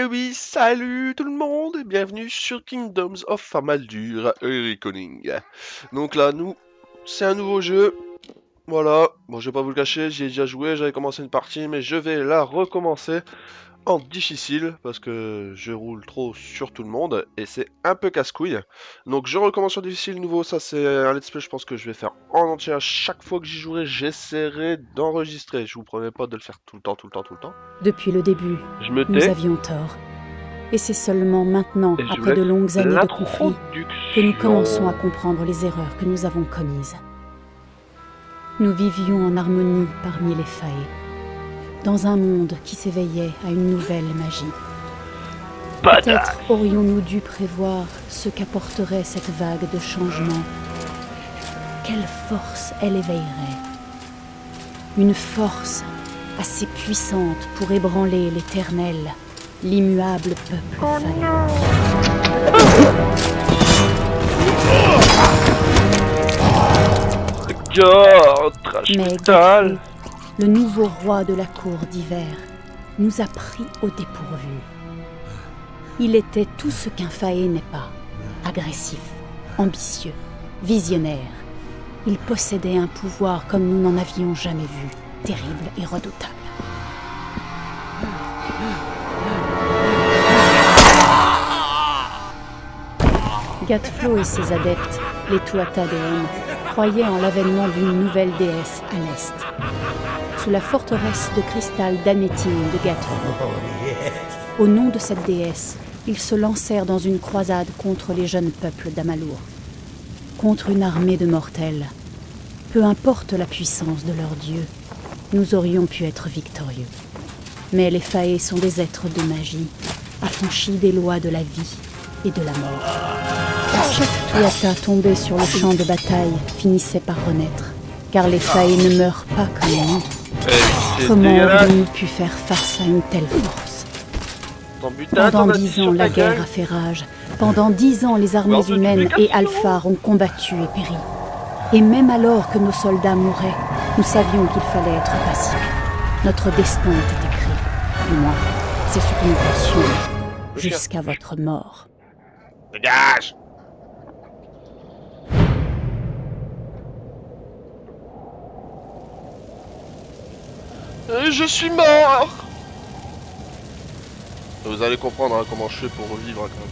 oui, salut tout le monde et bienvenue sur Kingdoms of Amaldur Reckoning. Donc là, c'est un nouveau jeu. Voilà, bon, je vais pas vous le cacher, j'y ai déjà joué, j'avais commencé une partie, mais je vais la recommencer en difficile parce que je roule trop sur tout le monde et c'est un peu casse-couille. Donc je recommence sur difficile nouveau, ça c'est un let's play je pense que je vais faire en entier à chaque fois que j'y jouerai, j'essaierai d'enregistrer. Je vous promets pas de le faire tout le temps, tout le temps, tout le temps. Depuis le début, Je me nous tais avions tort. Et c'est seulement maintenant, et je vous après de laisse longues années de conflit, que nous commençons à l'introduction. comprendre les erreurs que nous avons commises. Nous vivions en harmonie parmi les failles, dans un monde qui s'éveillait à une nouvelle magie. Peut-être aurions-nous dû prévoir ce qu'apporterait cette vague de changement. Quelle force elle éveillerait. Une force assez puissante pour ébranler l'éternel, l'immuable peuple failli. Mais Godfrey, le nouveau roi de la cour d'hiver, nous a pris au dépourvu. Il était tout ce qu'un Fae n'est pas. Agressif, ambitieux, visionnaire. Il possédait un pouvoir comme nous n'en avions jamais vu, terrible et redoutable. Gatflo et ses adeptes, les Tuatha-Déum, croyaient en l'avènement d'une nouvelle déesse à l'est. Sous la forteresse de cristal d'Amétine de Gatflo. Au nom de cette déesse, ils se lancèrent dans une croisade contre les jeunes peuples d'Amalur. Contre une armée de mortels. Peu importe la puissance de leur dieu, nous aurions pu être victorieux. Mais les Fae sont des êtres de magie, affranchis des lois de la vie et de la mort. Chaque Tuatha tombé sur le champ de bataille finissait par renaître, car les Fae ne meurent pas comme nous. Comment aurions-nous pu faire face à une telle force? Pendant 10 ans, la guerre a fait rage. Pendant 10 ans, les armées humaines et Alphar ont combattu et péri. Et même alors que nos soldats mouraient, nous savions qu'il fallait être patient. Notre destin était écrit. Du moins, c'est ce que nous pensions. Jusqu'à votre mort. Dégage! Je suis mort! Vous allez comprendre hein, comment je fais pour revivre hein, quand même.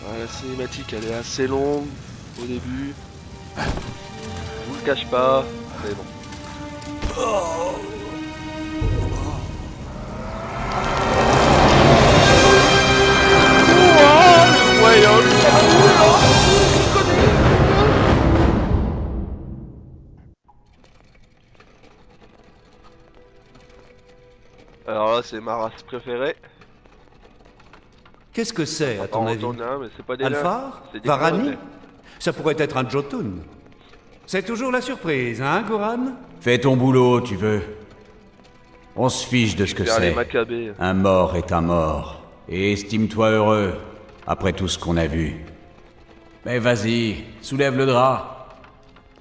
Ah, la cinématique elle est assez longue au début. Je vous le cache pas, mais bon. Alors là c'est ma race préférée. Qu'est-ce que c'est, à ton avis? Mais c'est pas des Alphar? nains, c'est des Varani? Coronet. Ça pourrait être un Jotun. C'est toujours la surprise, hein, Goran? Fais ton boulot, tu veux. On se fiche de ce que Faire les c'est. Maccabées. Un mort est un mort. Et estime-toi heureux, après tout ce qu'on a vu. Mais vas-y, soulève le drap.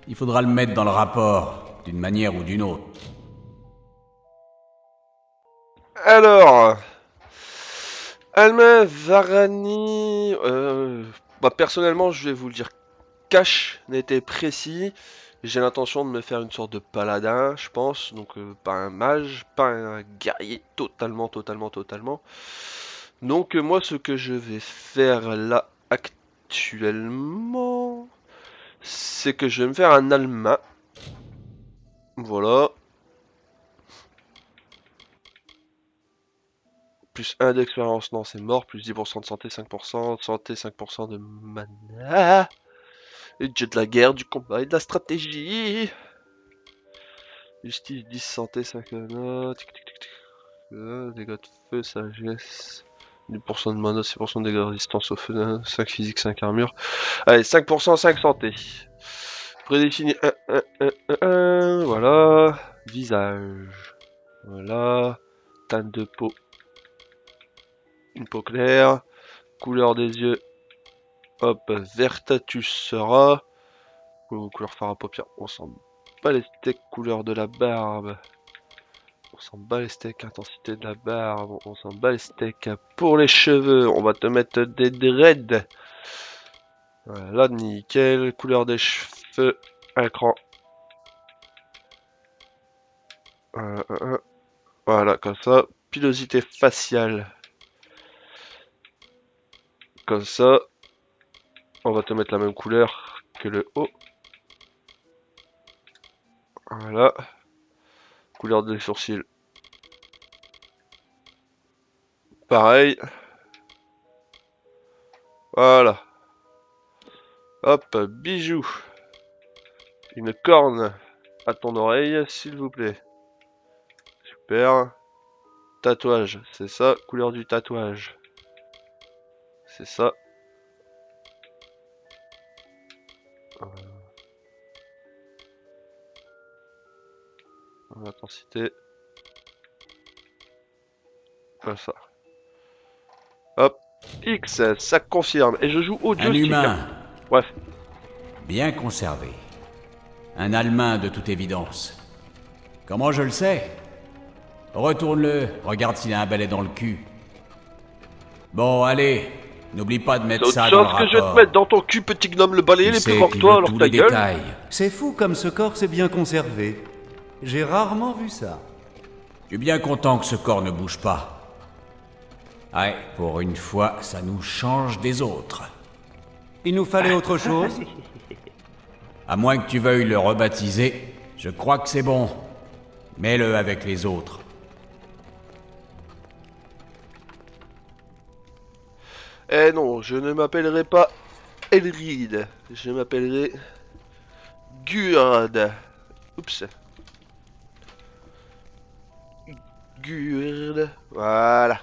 Il faudra le mettre dans le rapport, d'une manière ou d'une autre. Alors, Alma Varani, personnellement, je vais vous le dire, cash n'était précis. J'ai l'intention de me faire une sorte de paladin, je pense, donc pas un mage, pas un guerrier, totalement. Donc moi, ce que je vais faire là actuellement, c'est que je vais me faire un Alma. Voilà. Plus 1 d'expérience, non c'est mort, plus 10% de santé, 5% de santé, 5% de mana. Et j'ai de la guerre, du combat et de la stratégie. Justice 10, santé 5 mana. Dégâts de feu, sagesse. 10% de mana, 6% de dégâts de résistance au feu, 5 physique, 5 armure. Allez, 5%, 5 santé. Prédéfini 1, voilà. Visage. Voilà. Teinte de peau. Une peau claire. Couleur des yeux. Hop, Vertatus sera. Couleur fard à paupières, on s'en bat les steaks couleur de la barbe. On s'en bat les steaks intensité de la barbe. On s'en bat les steaks pour les cheveux. On va te mettre des dreads. Voilà, nickel. Couleur des cheveux. Un cran. Voilà, comme ça. Pilosité faciale. Comme ça. On va te mettre la même couleur que le haut. Voilà. Couleur des sourcils. Pareil. Voilà. Hop, bijoux. Une corne à ton oreille, s'il vous plaît. Super. Tatouage, c'est ça, couleur du tatouage. C'est ça. L'intensité. Comme ça. Hop. X, ça confirme. Et je joue au Un joystick. humain, Bref. bien conservé. Un Allemand de toute évidence. Comment je le sais? Retourne-le, regarde s'il a un balai dans le cul. Bon, allez, n'oublie pas de mettre C'est ça autre dans le chose que je vais te rapport. mettre dans ton cul, petit gnome, le balai, il est plus grand que toi, alors tous ta les gueule. détails. C'est fou comme ce corps s'est bien conservé. J'ai rarement vu ça. Je suis bien content que ce corps ne bouge pas. Ouais, pour une fois, ça nous change des autres. Il nous fallait autre chose. À moins que tu veuilles le rebaptiser, je crois que c'est bon. Mets-le avec les autres. Eh non, je ne m'appellerai pas Elrid. Je m'appellerai Gurd. Oups. Gurd. Voilà.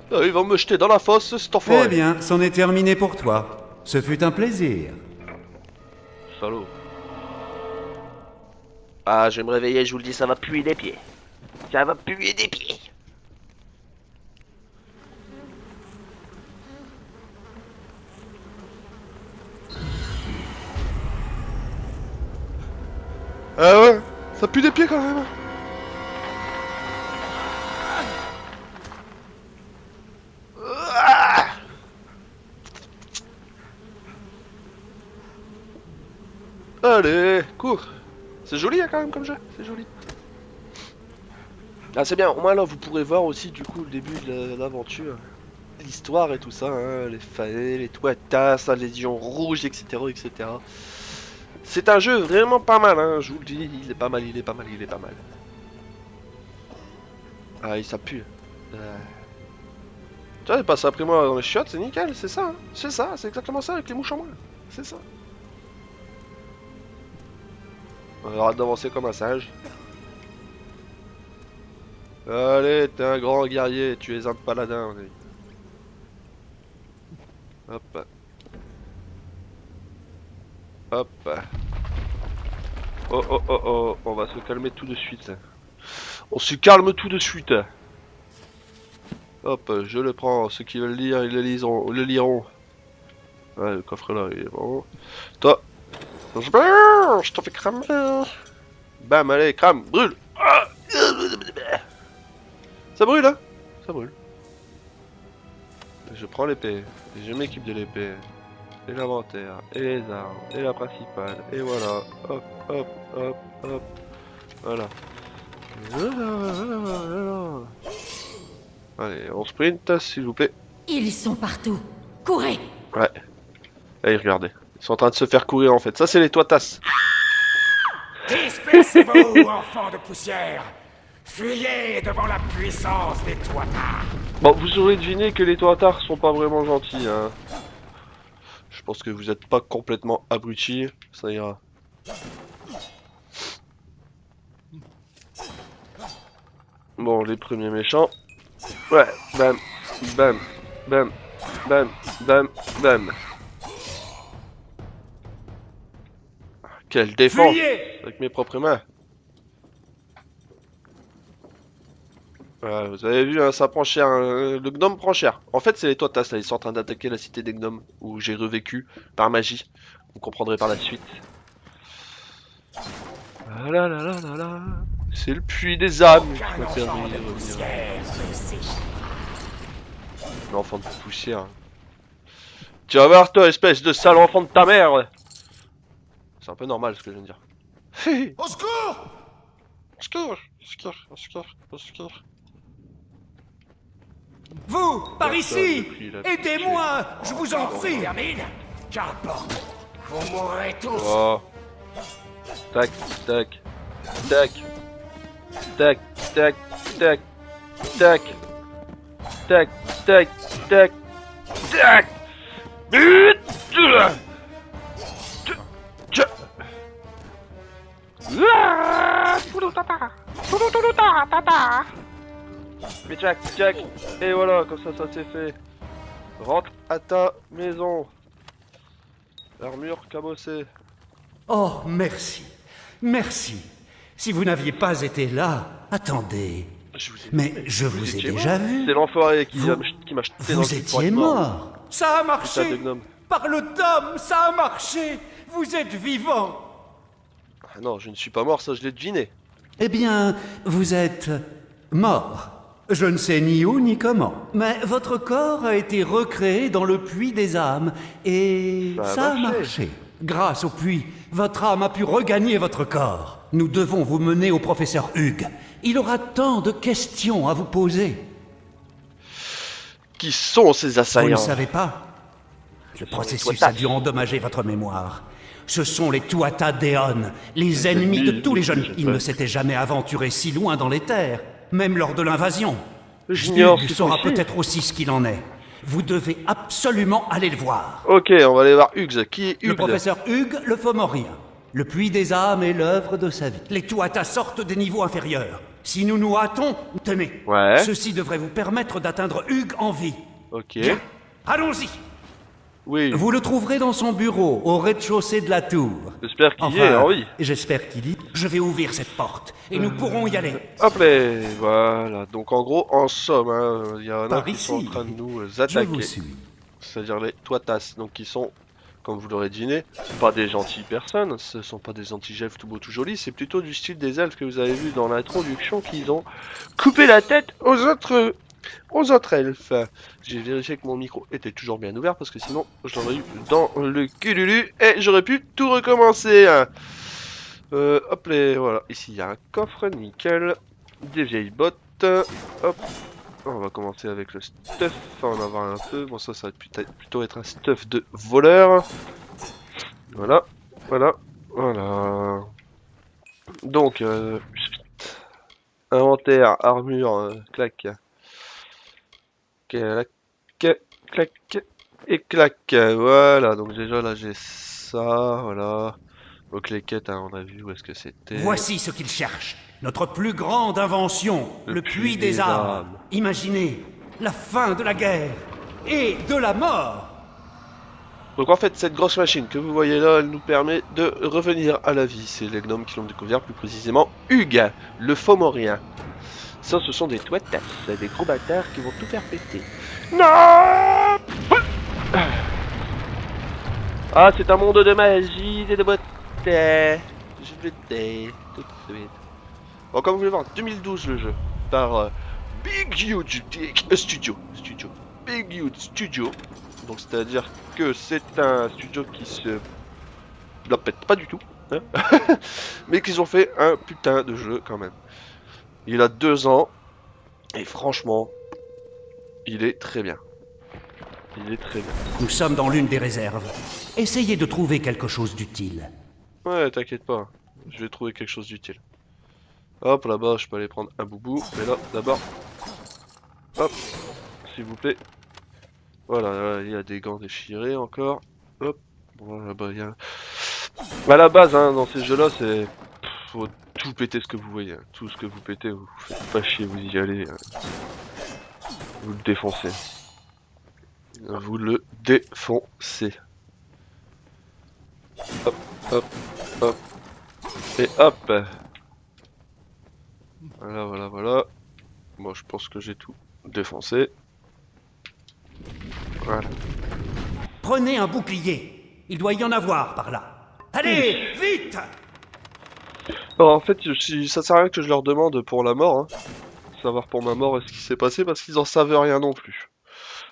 Ah, ils vont me jeter dans la fosse, cet enfant. Eh bien, c'en est terminé pour toi. Ce fut un plaisir. Salaud. Ah, je vais me réveiller, je vous le dis, ça va puer des pieds. Ça va puer des pieds. Ah ouais, ça pue des pieds quand même. Ah. Allez, cours. C'est joli hein, quand même comme jeu, c'est joli. Ah c'est bien, au moins là vous pourrez voir aussi du coup le début de l'aventure. L'histoire et tout ça, hein, les failles, les Tuatas, la Légion Rouge, etc. etc. C'est un jeu vraiment pas mal, hein, je vous le dis, il est pas mal, il est pas mal, il est pas mal. Ah, ça pue. Tu vois, il passe après moi dans les chiottes, c'est nickel, c'est ça, hein. C'est ça, c'est exactement ça avec les mouches en moins, c'est ça. On arrête d'avancer comme un singe. Allez, t'es un grand guerrier, tu es un paladin, on est. Hop. Hop. Oh oh oh oh, on va se calmer tout de suite. On se calme tout de suite. Hop, je le prends. Ceux qui veulent lire, ils le liseront, le liront. Ouais, le coffre là, il est bon. Toi, je t'en fais cramer. Bam, allez, crame, brûle. Ça brûle, hein? Ça brûle. Je prends l'épée, et je m'équipe de l'épée, et l'inventaire, et les armes, et la principale, et voilà. Hop, hop, hop, hop. Voilà. Allez, on sprint, s'il vous plaît. Ils sont partout. Courez! Ouais. Allez, regardez. Ils sont en train de se faire courir, en fait. Ça, c'est les Tuatas. Dispersez-vous, enfants de poussière! Fuyez devant la puissance des Tuatars! Bon, vous aurez deviné que les Tuatars sont pas vraiment gentils, hein. Je pense que vous êtes pas complètement abrutis. Ça ira. Bon, les premiers méchants. Ouais, bam, bam, bam, bam, bam, bam. Quelle défense! Fuyez! Avec mes propres mains. Ouais, vous avez vu, hein, ça prend cher, hein, le gnome prend cher. En fait, c'est les Toitas, là, ils sont en train d'attaquer la cité des gnomes, où j'ai revécu par magie. Vous comprendrez par la suite. Ah là là là là là. C'est le puits des âmes qui Aucun m'a permis enfant de de revenir. poussière ne s'échappe. L'enfant de poussière. Tu vas voir, toi, espèce de sale enfant de ta mère. C'est un peu normal ce que je viens de dire. Au secours! Au secours, au secours, au secours, au secours. Vous, par Personne ici depuis la aidez-moi, je vous en On prie. termine? Qu'importe. Vous mourrez tous. Oh. Tac, tac, tac, tac, tac, tac, tac, tac, tac, tac, tac. But. Mais Jack, Jack, et voilà, comme ça c'est fait. Rentre à ta maison. Armure cabossée. Oh, merci. Merci. Si vous n'aviez pas été là, attendez. Je vous ai Mais je vous ai étiez déjà mort. vu. C'est l'enfoiré qui Vous- m'a jeté dans le Vous truc pour étiez être mort. mort. Ça a Putain de marché. gnome. Par le tome, ça a marché. Vous êtes vivant. Ah non, je ne suis pas mort, ça je l'ai deviné. Eh bien, vous êtes mort. Je ne sais ni où ni comment, mais votre corps a été recréé dans le puits des âmes, et Ça a marché. marché. Grâce au puits, votre âme a pu regagner votre corps. Nous devons vous mener au professeur Hugues. Il aura tant de questions à vous poser. Qui sont ces Vous ne assaillants? savez pas? Le processus Tuatas. a dû endommager votre mémoire. Ce sont les Tuatha Déon, les ennemis de tous les jeunes. Ils ne s'étaient jamais aventurés si loin dans les terres, même lors de l'invasion. J'ignore Hugues ce saura possible. peut-être aussi ce qu'il en est. Vous devez absolument aller le voir. Ok, on va aller voir Hugues. Qui est Le Hugues? professeur Hugues le Fomorien. Le puits des âmes est l'œuvre de sa vie. Les Tuatha sortent des niveaux inférieurs. Si nous nous hâtons, tenez. Ouais. Ceci devrait vous permettre d'atteindre Hugues en vie. Ok. Bien. Allons-y. Oui. Vous le trouverez dans son bureau, au rez-de-chaussée de la tour. J'espère qu'il y est, hein, oui. J'espère qu'il y est. Je vais ouvrir cette porte, et nous pourrons y aller. Hop là, voilà. Donc en gros, en somme, hein, il y en a Par qui sont en ici. train de nous Je vous attaquer. suis. C'est-à-dire les Tuatas, donc qui sont, comme vous l'aurez deviné, pas des gentilles personnes, ce sont pas des anti-elfes tout beau tout jolis, c'est plutôt du style des elfes que vous avez vu dans l'introduction qu'ils ont coupé la tête aux autres elfes. J'ai vérifié que mon micro était toujours bien ouvert parce que sinon je l'aurais eu dans le cululu et j'aurais pu tout recommencer. Hop là, voilà, ici il y a un coffre, nickel, des vieilles bottes, hop. On va commencer avec le stuff, on va en avoir un peu. Bon, ça va plutôt être un stuff de voleur. Voilà, voilà, voilà. Donc, inventaire, armure, clac. Clac, clac, et clac. Voilà, donc déjà là j'ai ça, voilà. Donc les quêtes, hein, on a vu où est-ce que c'était. Voici ce qu'il cherche. Notre plus grande invention, le puits des âmes. Imaginez la fin de la guerre et de la mort. Donc en fait, cette grosse machine que vous voyez là, elle nous permet de revenir à la vie. C'est les gnomes qui l'ont découvert, plus précisément Hugues, le Fomorien. Ça, ce sont des Tuatas, des gros bâtards qui vont tout faire péter. Non! Ah, c'est un monde de magie et de beauté. Je vais t'aider tout de suite. Bon, comme vous pouvez voir, 2012 le jeu, par Big Huge Studio. Big Huge Studio. Donc c'est-à-dire que c'est un studio qui se la pète pas du tout, hein. Mais qu'ils ont fait un putain de jeu quand même. Il a 2 ans et franchement, il est très bien. Il est très bien. Nous sommes dans l'une des réserves. Essayez de trouver quelque chose d'utile. Ouais, t'inquiète pas, je vais trouver quelque chose d'utile. Hop, là-bas, je peux aller prendre un boubou, mais là, d'abord, hop, s'il vous plaît. Voilà, là, il y a des gants déchirés encore. Hop, bon, là-bas, il y a... À la base, hein, dans ces jeux-là, c'est... Faut tout péter ce que vous voyez. Hein. Tout ce que vous pétez, vous faites pas chier, vous y allez. Vous le défoncez. Vous le défoncez. Hop, hop, hop. Et hop. Voilà, voilà, voilà. Moi, je pense que j'ai tout défoncé. Voilà. Prenez un bouclier. Il doit y en avoir par là. Allez, vite! Alors, en fait, ça sert à rien que je leur demande pour la mort, hein. Savoir pour ma mort et ce qui s'est passé, parce qu'ils en savent rien non plus.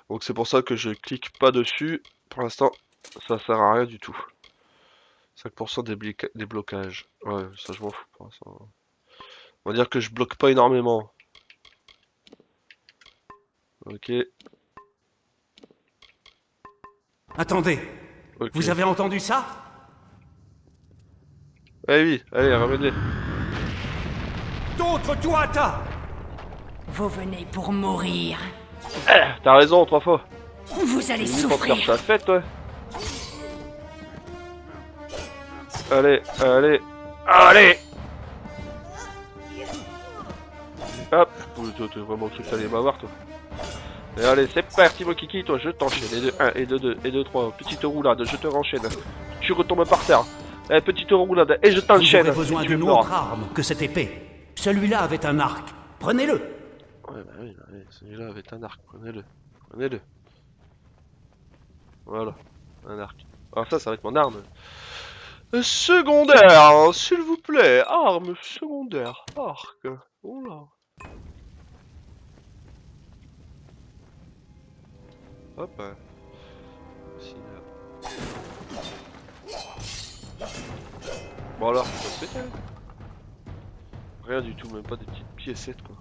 Donc c'est pour ça que je clique pas dessus. Pour l'instant, ça sert à rien du tout. 5% des blocages. Ouais, ça je m'en fous pour l'instant. On va dire que je bloque pas énormément. Ok. Attendez, Ok. vous avez entendu ça? Eh oui, allez, ramène-les. D'autres Tuatha! Vous venez pour mourir. T'as raison, 3 fois. Vous allez Nous, pour faire souffrir. sa fête, ouais. Allez, allez, allez. Hop. T'es vraiment cru que t'allais m'avoir, toi. Et allez, c'est parti, mon kiki, toi, je t'enchaîne. Et de 1, et de 2, et de 3. Petite roulade, je te renchaîne. Tu retombes par terre. Et petite roulade, et je Vous t'enchaîne. aurez besoin Et tu d'une meurs. autre arme que cette épée. Celui-là avait un arc. Prenez-le. Ouais, bah oui, celui-là avait un arc, prenez-le. Prenez-le. Voilà, un arc. Alors ça va être mon arme. Secondaire, hein, s'il vous plaît. Arme secondaire. Arc. Oula. Hop. Ici, là. Bon alors, ça se fait, hein. Rien du tout, même pas des petites piécettes, quoi.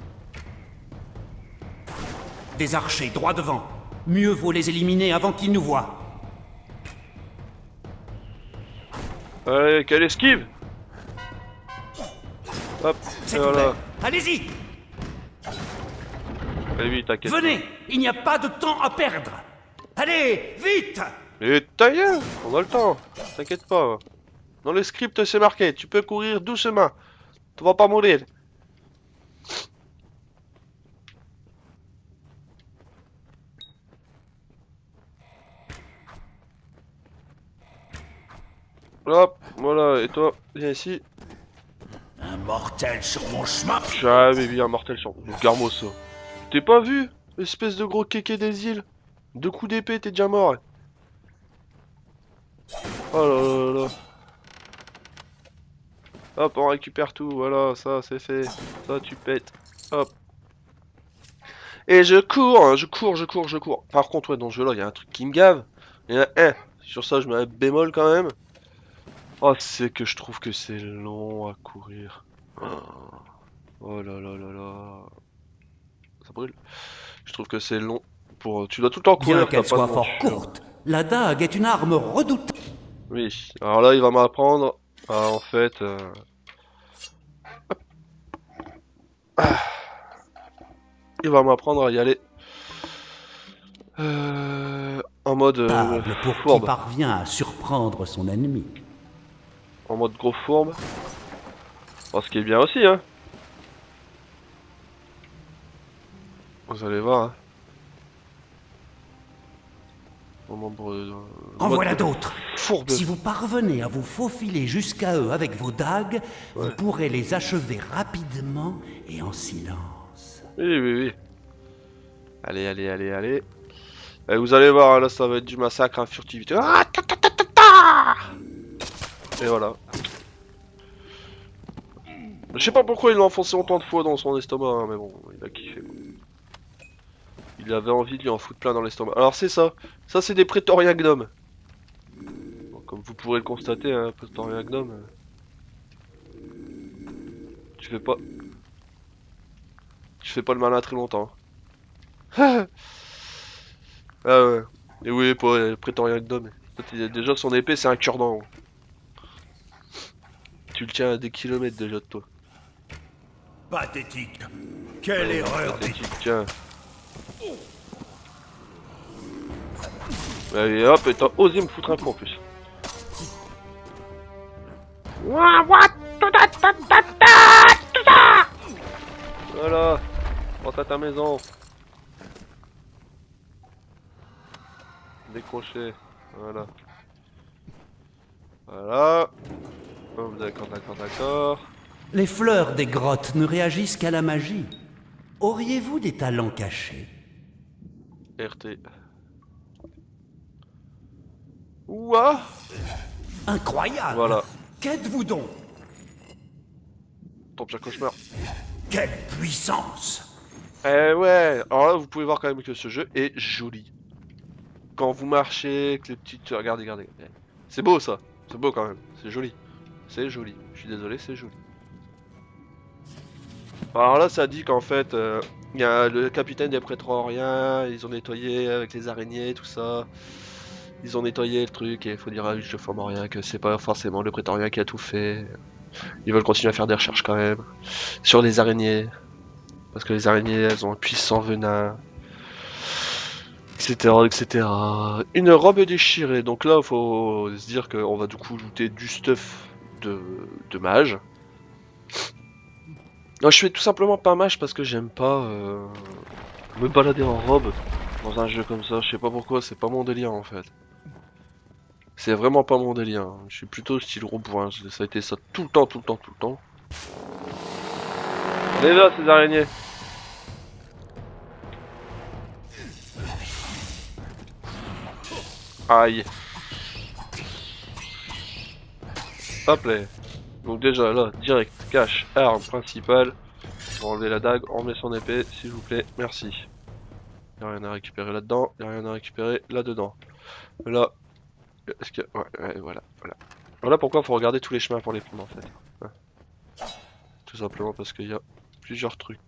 Des archers droit devant. Mieux vaut les éliminer avant qu'ils nous voient. Allez, quelle esquive. Hop, et C'est voilà. ouvert. Allez-y, Allez, vite, t'inquiète. venez. Il n'y a pas de temps à perdre. Allez, vite! Et ta gueule, on a le temps, t'inquiète pas. Dans le script c'est marqué, tu peux courir doucement. Tu vas pas mourir. Hop, voilà, et toi, viens ici. Un mortel sur mon chemin. Jamais vu un mortel sur le garmos, ça. T'es pas vu, espèce de gros kéké des îles. 2 coups d'épée, t'es déjà mort. Oh là là là là. Hop, on récupère tout, voilà, ça c'est fait. Ça tu pètes. Hop. Et je cours, hein, je cours. Par contre, ouais, dans ce jeu-là, il y a un truc qui me gave. Il y en a un. Sur ça, je mets un bémol quand même. Oh, c'est que je trouve que c'est long à courir. Oh là là là là. Ça brûle. Je trouve que c'est long. Tu dois tout le temps courir. Bien qu'elle t'as pas soit de fort manche. courte, la dague est une arme redoutable. Oui, alors là il va m'apprendre à en fait il va m'apprendre à y aller en mode Pour qui fourbe, parvient à surprendre son ennemi. en mode gros fourbe. Bon, ce qui est bien aussi, hein. Vous allez voir, hein. En En mode voilà d'autres. fourbe. Si vous parvenez à vous faufiler jusqu'à eux avec vos dagues, vous pourrez les achever rapidement et en silence. Oui, oui, oui. Allez, allez, allez, allez. Et vous allez voir, là, ça va être du massacre, hein, furtivité. Ah, ta, ta, ta, ta, ta. Et voilà. Je sais pas pourquoi il l'a enfoncé autant de fois dans son estomac, hein, mais bon, il a kiffé. Quoi. Il avait envie de lui en foutre plein dans l'estomac. Alors c'est ça. Ça, c'est des prétoriens gnomes. Bon, comme vous pourrez le constater, hein, prétorien gnome. Tu fais pas... Tu fais pas le malin très longtemps. Ah ouais. Et oui, pas prétorien gnome. Déjà son épée c'est un cure-dent. Tu le tiens à des kilomètres déjà de toi. Pathétique. Quelle erreur. Pathétique, tiens. Allez hop, et t'as osé me foutre un coup en plus. Voilà. Rentre à ta maison. Décroché. Voilà. Voilà. Oh, d'accord, d'accord, d'accord. Les fleurs des grottes ne réagissent qu'à la magie. Auriez-vous des talents cachés? RT. Ouah. Incroyable! Voilà. Qu'êtes-vous donc? Ton pire cauchemar. Quelle puissance! Eh ouais. Alors là, vous pouvez voir quand même que ce jeu est joli. Quand vous marchez, avec les petites... Regardez, regardez. C'est beau ça. C'est beau quand même. C'est joli. C'est joli. Je suis désolé, c'est joli. Alors là, ça dit qu'en fait, il y a le capitaine des prétoriens, ils ont nettoyé avec les araignées, tout ça. Ils ont nettoyé le truc et il faut dire à Luge de Fomorien que c'est pas forcément le prétorien qui a tout fait. Ils veulent continuer à faire des recherches quand même. Sur les araignées. Parce que les araignées, elles ont un puissant venin. Etc, etc. Une robe déchirée. Donc là, il faut se dire qu'on va du coup ajouter du stuff de mage. Non, je fais tout simplement pas mage parce que j'aime pas me balader en robe dans un jeu comme ça. Je sais pas pourquoi, c'est pas mon délire en fait. C'est vraiment pas mon délire. Je suis plutôt style roboin. Ça a été ça tout le temps, tout le temps, tout le temps. Allez là, ces araignées. Aïe. Hop là. Donc déjà là, direct, cache, arme principale. On va enlever la dague, on met son épée, s'il vous plaît, merci. Y'a rien à récupérer là-dedans, y'a rien à récupérer là-dedans. Là, est-ce que... Ouais, voilà, voilà. Voilà pourquoi il faut regarder tous les chemins pour les prendre en fait. Ouais. Tout simplement parce qu'il y a plusieurs trucs.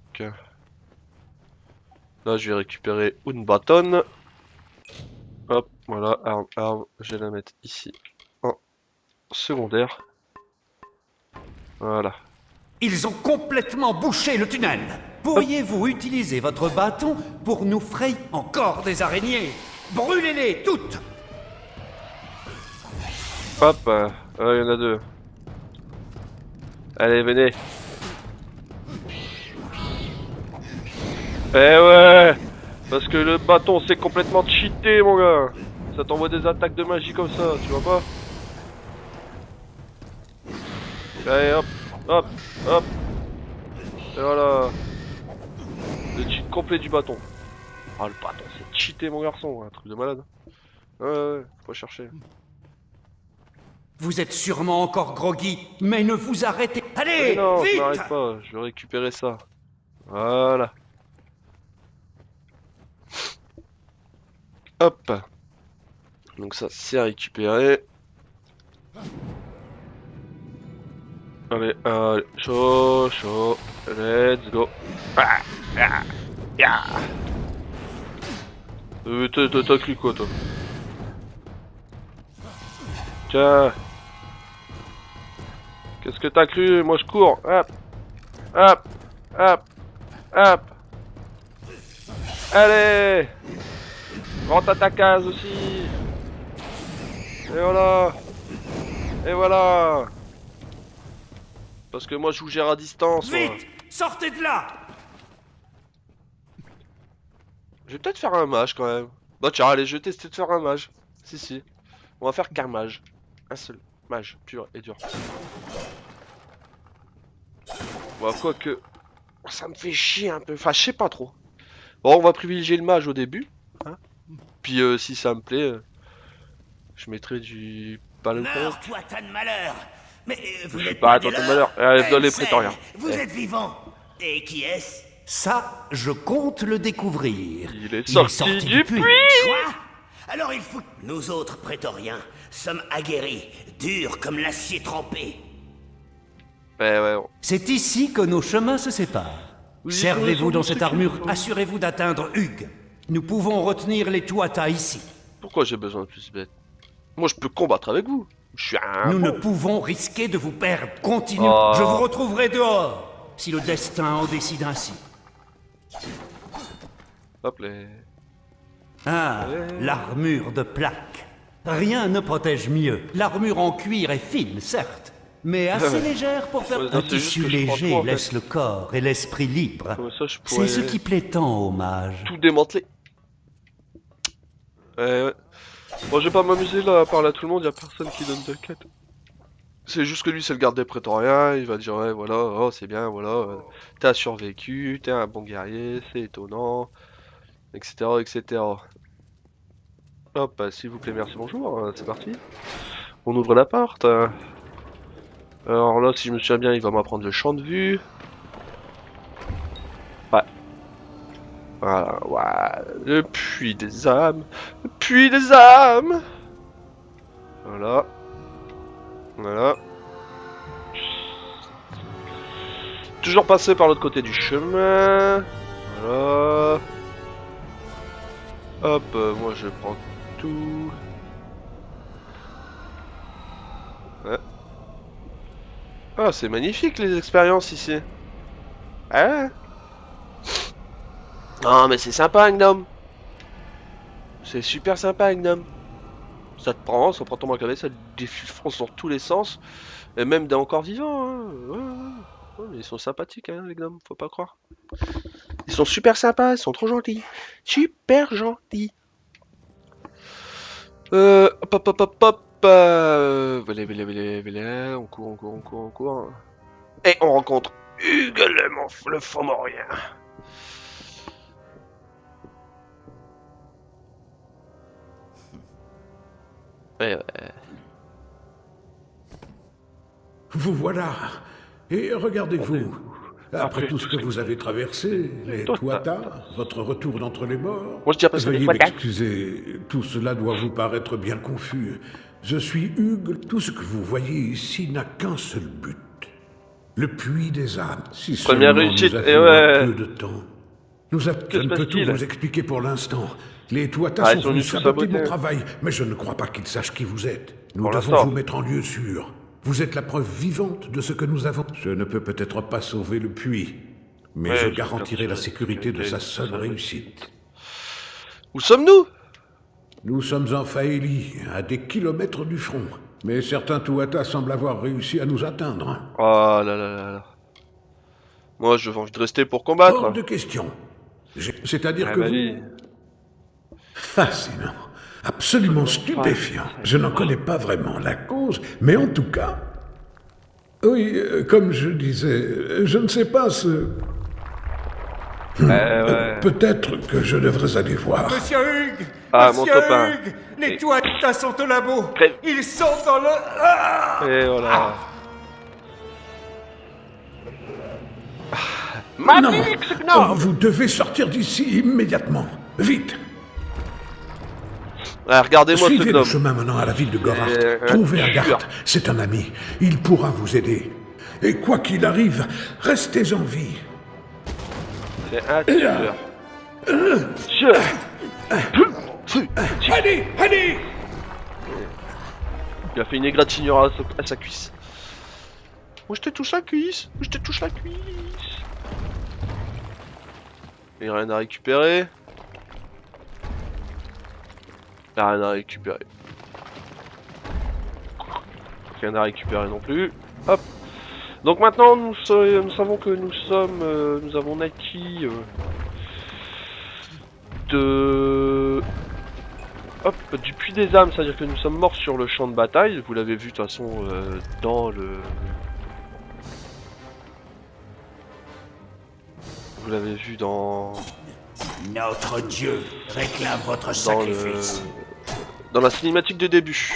Là, je vais récupérer une bâtonne. Hop, voilà, arme, je vais la mettre ici en secondaire. Voilà. Ils ont complètement bouché le tunnel. Pourriez-vous utiliser votre bâton pour nous frayer encore des araignées? Brûlez-les toutes! Hop, il y en a deux. Allez, venez. Eh ouais, parce que le bâton c'est complètement cheaté mon gars. Ça t'envoie des attaques de magie comme ça, tu vois pas? Allez hop, hop, hop. Et voilà. Le cheat complet du bâton. Ah le bâton c'est cheaté mon garçon, un truc de malade. Ouais, faut chercher. Vous êtes sûrement encore groggy, mais ne vous arrêtez... Mais Allez, non, je vite! m'arrête pas, je vais récupérer ça. Voilà. Hop. Donc ça c'est à récupérer. Allez, allez, chaud, chaud, let's go. Ah, ah, ah. T'as cru quoi toi? Tiens. Qu'est-ce que t'as cru? Moi je cours. Hop, hop, hop, hop. Allez. Rentre à ta case aussi. Et voilà. Et voilà. Parce que moi je vous gère à distance. Moi. Vite! Sortez de là! Je vais peut-être faire un mage quand même. Bah tiens, allez, je vais tester de faire un mage. Si. On va faire qu'un mage. Un seul. Mage, pur et dur. Bon, quoique... Ça me fait chier un peu. Enfin, je sais pas trop. Bon, on va privilégier le mage au début. Hein. Puis si ça me plaît, je mettrai du... Meurs, toi, tas de malheur! Mais vous Je suis n'êtes pas pas à des toi de leurs. malheur. Dans les Sven, prétoriens. Vous êtes vivant. Et qui est-ce? Ça, je compte le découvrir. Il est sorti du puits. Quoi? Alors il faut... Nous autres prétoriens sommes aguerris, durs comme l'acier trempé. Ouais. C'est ici que nos chemins se séparent. Oui, Servez-vous dans c'est cette armure, assurez-vous d'atteindre Hugues. Nous pouvons retenir les Tuatha ici. Pourquoi j'ai besoin de plus bête? Moi, je peux combattre avec vous. Je suis un... Nous ne pouvons risquer de vous perdre. Continuez. Oh. Je vous retrouverai dehors, si le destin en décide ainsi. Hop là. Ah, l'armure de plaque. Rien ne protège mieux. L'armure en cuir est fine, certes, mais assez légère pour faire... Ouais, Un non, c'est juste tissu que je prends léger trop, en fait. laisse le corps et l'esprit libre. Comme ça, je pourrais C'est ce qui plaît tant aux mages. tout démanteler. Ouais. Bon, je vais pas m'amuser là à parler à tout le monde, y a personne qui donne de quête. C'est juste que lui, c'est le garde des prétoriens, il va dire, ouais, voilà, oh, c'est bien, voilà, t'as survécu, t'es un bon guerrier, c'est étonnant, etc., etc. Hop, s'il vous plaît, merci, bonjour, c'est parti. On ouvre la porte. Alors là, si je me souviens bien, il va m'apprendre le champ de vue. Ouais. Voilà, ouais. Le puits des âmes. Le puits des âmes. Voilà. Voilà. Toujours passer par l'autre côté du chemin. Voilà. Hop, moi je prends tout. Ouais. Ah, c'est magnifique les expériences ici. Ah. Non, mais c'est sympa un gnome. C'est super sympa un gnome. Ça prend ton manque ça te défonce dans tous les sens. Et même des encore vivants. Hein. Ouais, mais ils sont sympathiques, hein, les gnomes, faut pas croire. Ils sont super sympas, ils sont trop gentils. Super gentils. Hop, hop, hop, hop, hop. On court, on court, on court, on court. Et on rencontre Hugues le Fomorien. Ouais. Vous voilà. Et regardez-vous. Après tout ce que vous avez traversé, les Tuatha, votre retour d'entre les morts... Moi je dirais presque les Veuillez Tuatha. m'excuser, tout cela doit vous paraître bien confus. Je suis Hugues, tout ce que vous voyez ici n'a qu'un seul but. Le puits des âmes. Si Première seulement réussite, nous et avions ouais. un peu de temps. Je ne peux tout vous expliquer pour l'instant. Les Tuatha ils sont sont venus venus tout saboter saboter. mon travail, mais je ne crois pas qu'ils sachent qui vous êtes. Nous Pour devons l'instant. vous mettre en lieu sûr. Vous êtes la preuve vivante de ce que nous avons. Je ne peux peut-être pas sauver le puits, mais Ouais, je je garantirai la garantirai sécurité de sa de seule sa réussite. Où sommes-nous? Nous sommes en Faélie, à des kilomètres du front. Mais certains Tuatha semblent avoir réussi à nous atteindre. Oh là là là là. Moi, j'ai envie de rester pour combattre. Hors de question. C'est-à-dire Ah, que vas-y. vous... Fascinant. Absolument stupéfiant. Je n'en connais pas vraiment la cause, mais en tout cas... Oui, comme je disais, je ne sais pas ce... Ouais. Peut-être que je devrais aller voir. Monsieur Hugues! Ah, mon Monsieur copain. Hugues! Les Tuatha sont au labo! Crève. Ils sont dans le... Ah! Et voilà. Non, vous devez sortir d'ici immédiatement. Vite. Ah, regardez-moi ce Suivez le gnome. chemin menant à la ville de Gorart. un Trouvez tueur. Agarthe, c'est un ami. Il pourra vous aider. Et quoi qu'il arrive, restez en vie. C'est un tueur. Allez, allez! Il a fait une égratignure à sa cuisse. Moi je te touche la cuisse. Moi je te touche la cuisse. Il n'y a rien à récupérer. Il n'y a rien à récupérer. Rien à récupérer non plus. Hop. Donc maintenant nous savons que nous avons naquis du puits des âmes, c'est-à-dire que nous sommes morts sur le champ de bataille. Vous l'avez vu de toute façon dans le. Vous l'avez vu dans. Notre Dieu réclame votre Dans sacrifice. dans la cinématique de début.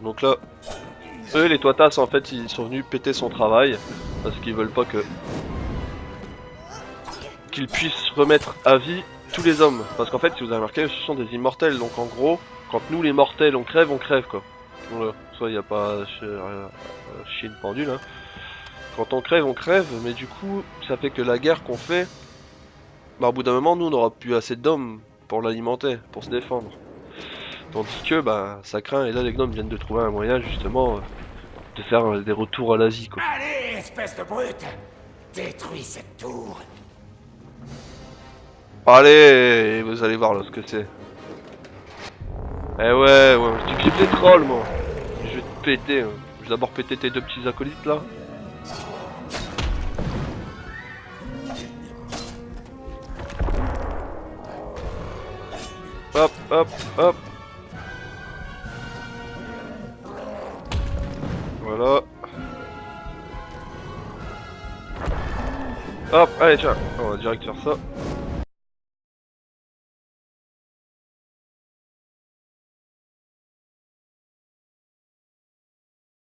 Donc là, eux les Tuathas en fait ils sont venus péter son travail parce qu'ils veulent pas qu'ils puissent remettre à vie tous les hommes. Parce qu'en fait si vous avez remarqué ce sont des immortels, donc en gros quand nous les mortels on crève quoi. Voilà. Soit il n'y a pas chier une pendule hein. Quand on crève, mais du coup ça fait que la guerre qu'on fait, bah au bout d'un moment nous on n'aura plus assez d'hommes pour l'alimenter, pour se défendre. Tandis que bah ça craint, et là les gnomes viennent de trouver un moyen justement de faire des retours à la vie quoi. Allez, espèce de brute! Détruis cette tour! Allez, vous allez voir là ce que c'est. Eh ouais, je kiffe les trolls moi. Je vais te péter, hein. Je vais d'abord péter tes deux petits acolytes là. Hop, hop, hop. Voilà. Hop, allez tiens, on va direct faire ça.